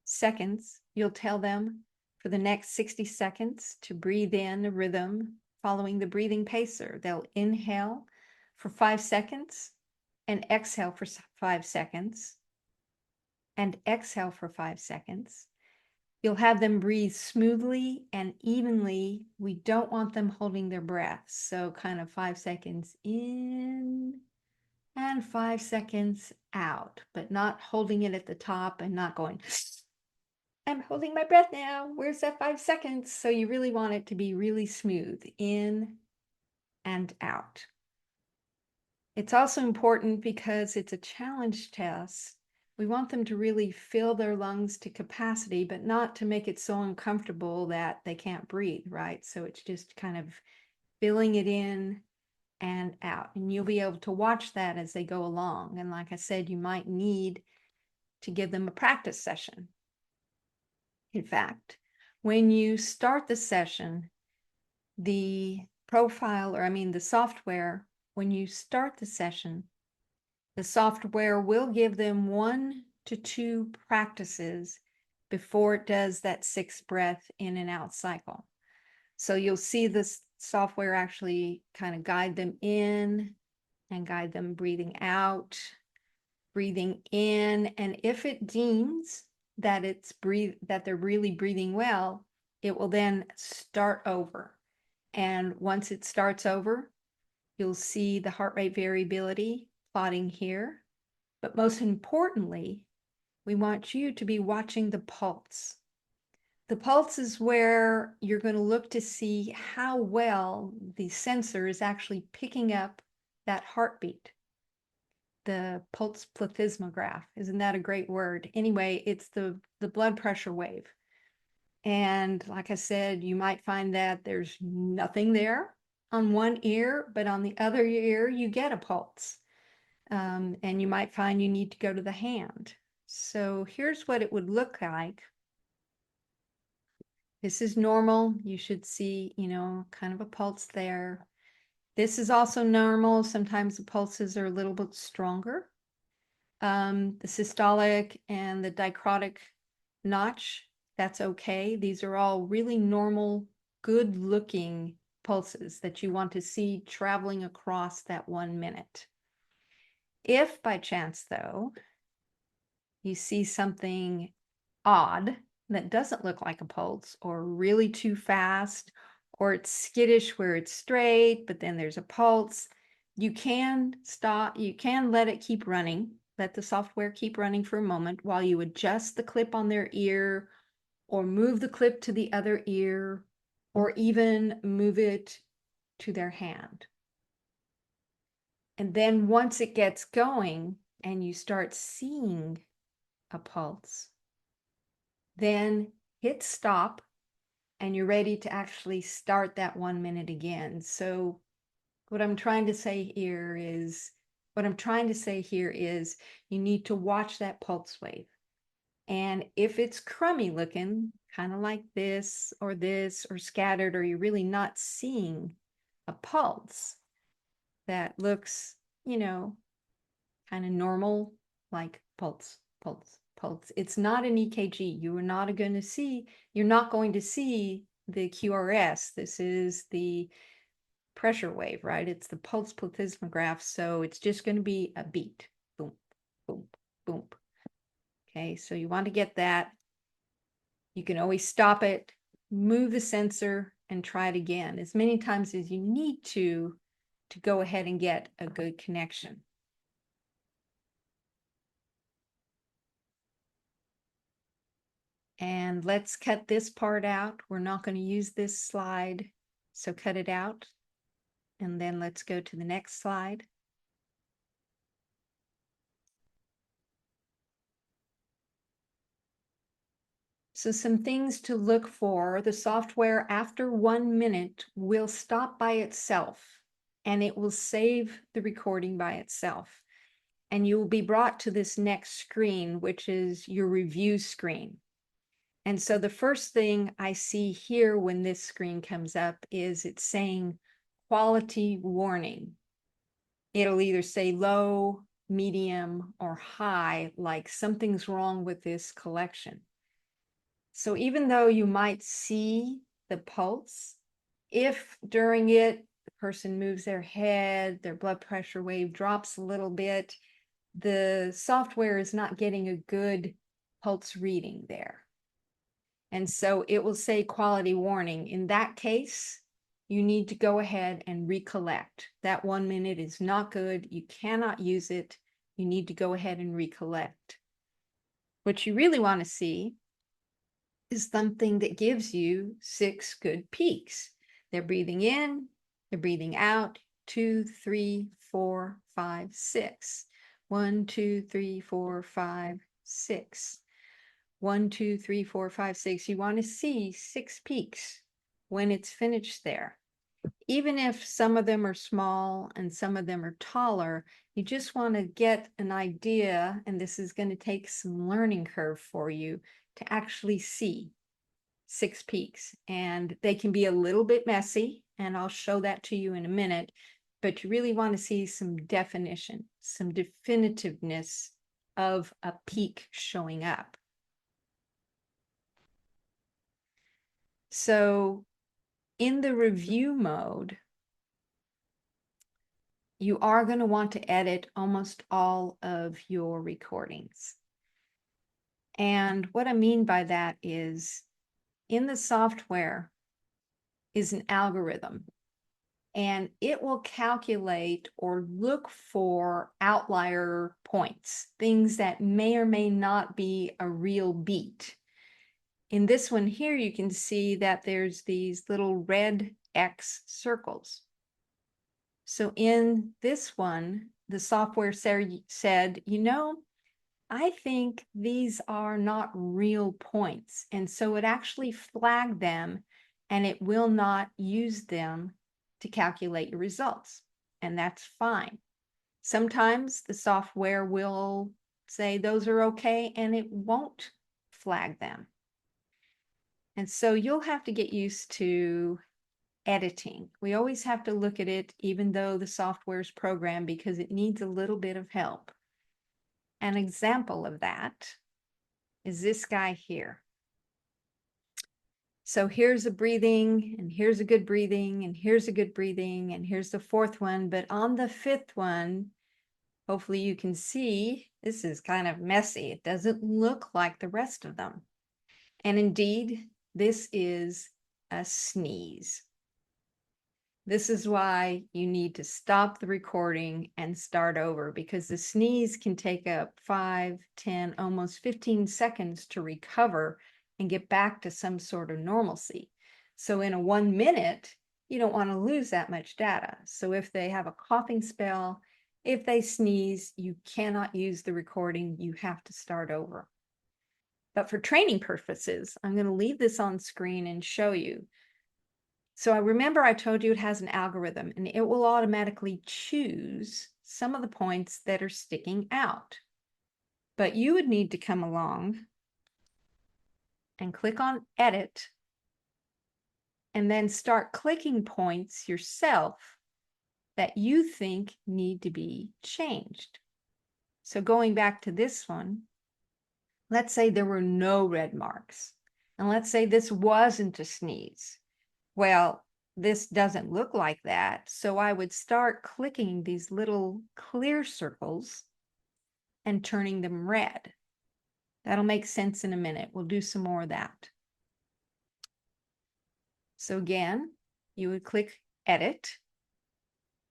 seconds, you'll tell them for the next 60 seconds to breathe in a rhythm following the breathing pacer. They'll inhale for 5 seconds and exhale for 5 seconds and exhale for 5 seconds. You'll have them breathe smoothly and evenly. We don't want them holding their breath. So kind of 5 seconds in and 5 seconds out, but not holding it at the top and not going, I'm holding my breath now. Where's that 5 seconds? So you really want it to be really smooth in and out. It's also important because it's a challenge test. We want them to really fill their lungs to capacity, but not to make it so uncomfortable that they can't breathe, right? So it's just kind of filling it in and out. And you'll be able to watch that as they go along. And like I said, you might need to give them a practice session. In fact, when you start the session, the the software, when you start the session, the software will give them 1 to 2 practices before it does that 6th breath in and out cycle. So you'll see this software actually kind of guide them in and guide them breathing out, breathing in. And if it deems that that they're really breathing well, it will then start over. And once it starts over, you'll see the heart rate variability plotting here. But most importantly, we want you to be watching the pulse. The pulse is where you're going to look to see how well the sensor is actually picking up that heartbeat. The pulse plethysmograph, isn't that a great word? Anyway, it's the blood pressure wave. And like I said, you might find that there's nothing there on one ear, but on the other ear, you get a pulse. And you might find you need to go to the hand. So here's what it would look like. This is normal. You should see, kind of a pulse there. This is also normal. Sometimes the pulses are a little bit stronger. The systolic and the dicrotic notch, that's okay. These are all really normal, good looking pulses that you want to see traveling across that 1 minute. If by chance, though, you see something odd that doesn't look like a pulse, or really too fast, or it's skittish where it's straight, but then there's a pulse, you can stop, you can let it keep running, let the software keep running for a moment while you adjust the clip on their ear, or move the clip to the other ear, or even move it to their hand. And then once it gets going and you start seeing a pulse, then hit stop and you're ready to actually start that 1 minute again. So what I'm trying to say here is you need to watch that pulse wave. And if it's crummy looking, kind of like this or scattered, or you're really not seeing a pulse that looks, kind of normal, like pulse, pulse, pulse. It's not an EKG. You're not going to see the QRS. This is the pressure wave, right? It's the pulse plethysmograph. So it's just going to be a beat. Boom, boom, boom. Okay, so you want to get that. You can always stop it, move the sensor, and try it again as many times as you need to go ahead and get a good connection. And let's cut this part out. We're not going to use this slide, so cut it out. And then let's go to the next slide. So some things to look for. The software after 1 minute will stop by itself and it will save the recording by itself. And you will be brought to this next screen, which is your review screen. And so the first thing I see here when this screen comes up is it's saying quality warning. It'll either say low, medium, or high, like something's wrong with this collection. So even though you might see the pulse, if during it, the person moves their head, their blood pressure wave drops a little bit, the software is not getting a good pulse reading there. And so it will say quality warning. In that case, you need to go ahead and recollect. That 1 minute is not good. You cannot use it. You need to go ahead and recollect. What you really want to see is something that gives you 6 good peaks. They're breathing in, they're breathing out, 2, 3, 4, 5, 6. 1, 2, 3, 4, 5, 6. 1, 2, 3, 4, 5, 6. You want to see 6 peaks when it's finished there. Even if some of them are small and some of them are taller, you just want to get an idea, and this is going to take some learning curve for you to actually see 6 peaks. And they can be a little bit messy, and I'll show that to you in a minute, but you really want to see some definition, some definitiveness of a peak showing up. So in the review mode, you are going to want to edit almost all of your recordings. And what I mean by that is, in the software is an algorithm, and it will calculate or look for outlier points, things that may or may not be a real beat. In this one here, you can see that there's these little red X circles. So in this one, the software said, you know, I think these are not real points. And so it actually flagged them, and it will not use them to calculate your results. And that's fine. Sometimes the software will say those are okay, and it won't flag them. And so you'll have to get used to editing. We always have to look at it, even though the software is programmed, because it needs a little bit of help. An example of that is this guy here. So here's a breathing, and here's a good breathing, and here's a good breathing, and here's the 4th one. But on the 5th one, hopefully you can see, this is kind of messy. It doesn't look like the rest of them. And indeed, this is a sneeze. This is why you need to stop the recording and start over, because the sneeze can take up 5, 10, almost 15 seconds to recover and get back to some sort of normalcy. So in a 1 minute, you don't want to lose that much data. So if they have a coughing spell, if they sneeze, you cannot use the recording. You have to start over. But for training purposes, I'm going to leave this on screen and show you. So I remember I told you it has an algorithm, and it will automatically choose some of the points that are sticking out. But you would need to come along and click on Edit, and then start clicking points yourself that you think need to be changed. So going back to this one, let's say there were no red marks, and let's say this wasn't a sneeze. Well, this doesn't look like that, so I would start clicking these little clear circles and turning them red. That'll make sense in a minute. We'll do some more of that. So again, you would click Edit,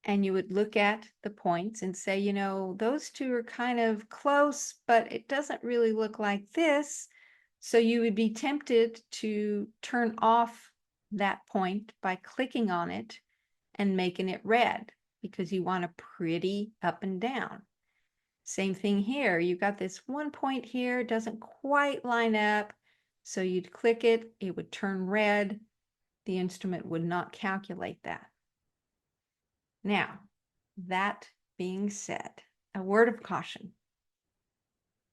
and you would look at the points and say, you know, those two are kind of close, but it doesn't really look like this. So you would be tempted to turn off that point by clicking on it and making it red, because you want a pretty up and down. Same thing here. You've got this one point here, it doesn't quite line up. So you'd click it, it would turn red. The instrument would not calculate that. Now, that being said, a word of caution.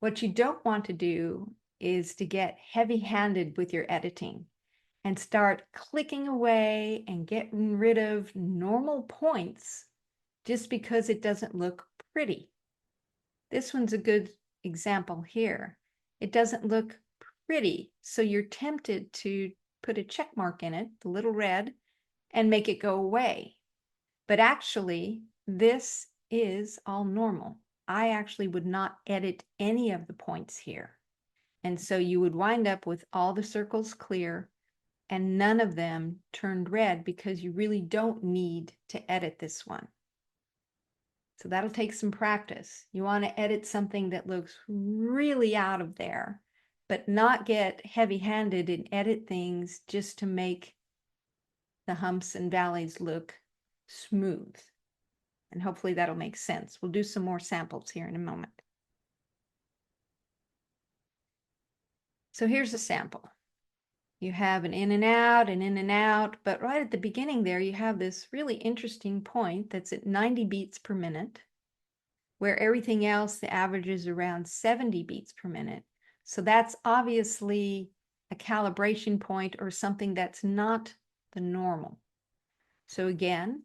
What you don't want to do is to get heavy-handed with your editing and start clicking away and getting rid of normal points just because it doesn't look pretty. This one's a good example here. It doesn't look pretty, so you're tempted to put a check mark in it, the little red, and make it go away. But actually, this is all normal. I actually would not edit any of the points here. And so you would wind up with all the circles clear and none of them turned red because you really don't need to edit this one. So that'll take some practice. You want to edit something that looks really out of there, but not get heavy-handed and edit things just to make the humps and valleys look smooth. And hopefully that'll make sense. We'll do some more samples here in a moment. So here's a sample. You have an in and out, but right at the beginning there, you have this really interesting point that's at 90 beats per minute, where everything else, the average is around 70 beats per minute. So that's obviously a calibration point or something that's not the normal. So again,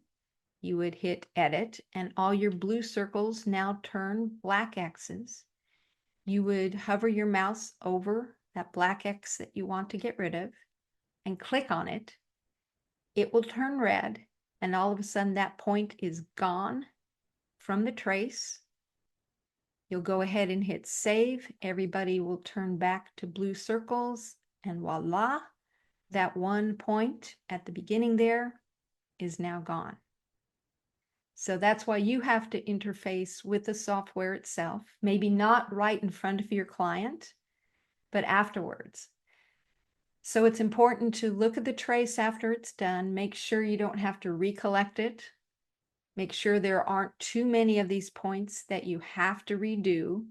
you would hit edit and all your blue circles now turn black X's. You would hover your mouse over that black X that you want to get rid of and click on it. It will turn red and all of a sudden that point is gone from the trace. You'll go ahead and hit save. Everybody will turn back to blue circles and voila, that one point at the beginning there is now gone. So that's why you have to interface with the software itself, maybe not right in front of your client, but afterwards. So it's important to look at the trace after it's done, make sure you don't have to recollect it, make sure there aren't too many of these points that you have to redo,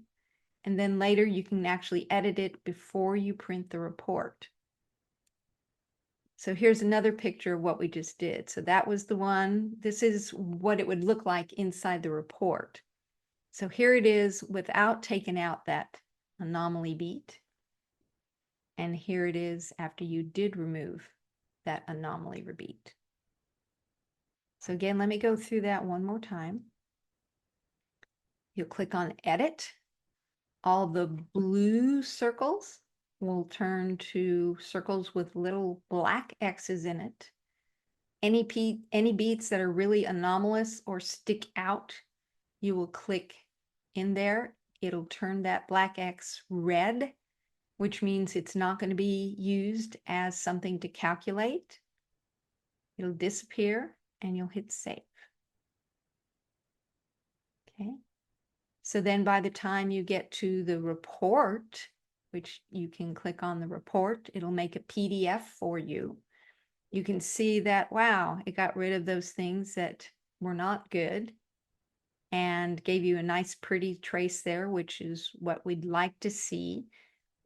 and then later you can actually edit it before you print the report. So here's another picture of what we just did. So that was the one. This is what it would look like inside the report. So here it is without taking out that anomaly beat. And here it is after you did remove that anomaly repeat. So again, let me go through that one more time. You'll click on edit. All the blue circles will turn to circles with little black X's in it. Any beats that are really anomalous or stick out, you will click in there. It'll turn that black X red, which means it's not going to be used as something to calculate. It'll disappear and you'll hit save. Okay. So then by the time you get to the report, which you can click on the report, it'll make a PDF for you. You can see that, wow, it got rid of those things that were not good and gave you a nice pretty trace there, which is what we'd like to see.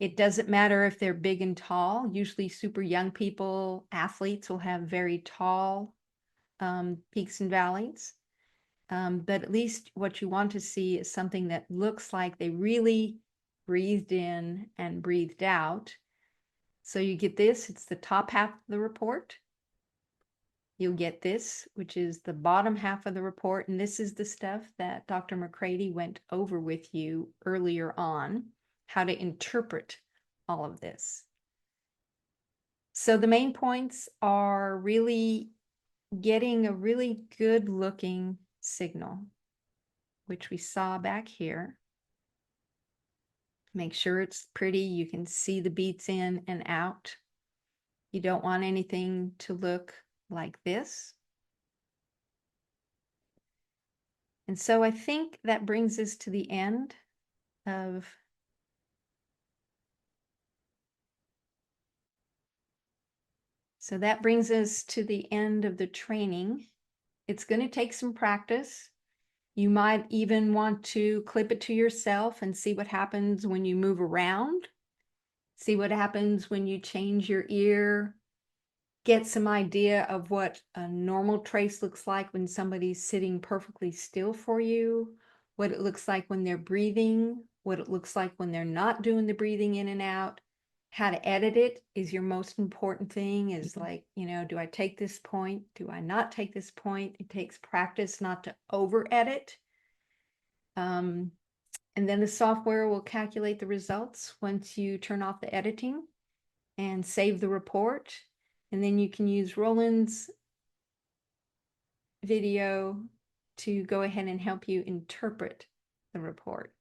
It doesn't matter if they're big and tall. Usually super young people, athletes will have very tall peaks and valleys. But at least what you want to see is something that looks like they really breathed in and breathed out. So you get this, it's the top half of the report. You'll get this, which is the bottom half of the report. And this is the stuff that Dr. McCready went over with you earlier on, how to interpret all of this. So the main points are really getting a really good looking signal, which we saw back here. Make sure it's pretty. You can see the beats in and out. You don't want anything to look like this. And so I think that brings us to the end of the training. It's going to take some practice. You might even want to clip it to yourself and see what happens when you move around. See what happens when you change your ear. Get some idea of what a normal trace looks like when somebody's sitting perfectly still for you, what it looks like when they're breathing, what it looks like when they're not doing the breathing in and out. How to edit it is your most important thing, is like, you know, do I take this point? Do I not take this point? It takes practice not to over edit. And then the software will calculate the results once you turn off the editing and save the report. And then you can use Roland's video to go ahead and help you interpret the report.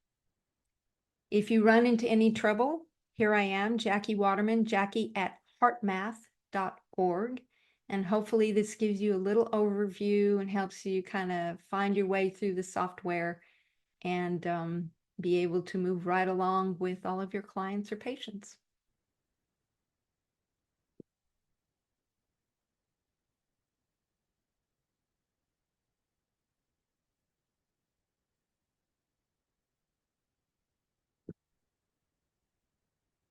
If you run into any trouble, here I am, Jackie Waterman, Jackie@heartmath.org. And hopefully this gives you a little overview and helps you kind of find your way through the software and be able to move right along with all of your clients or patients.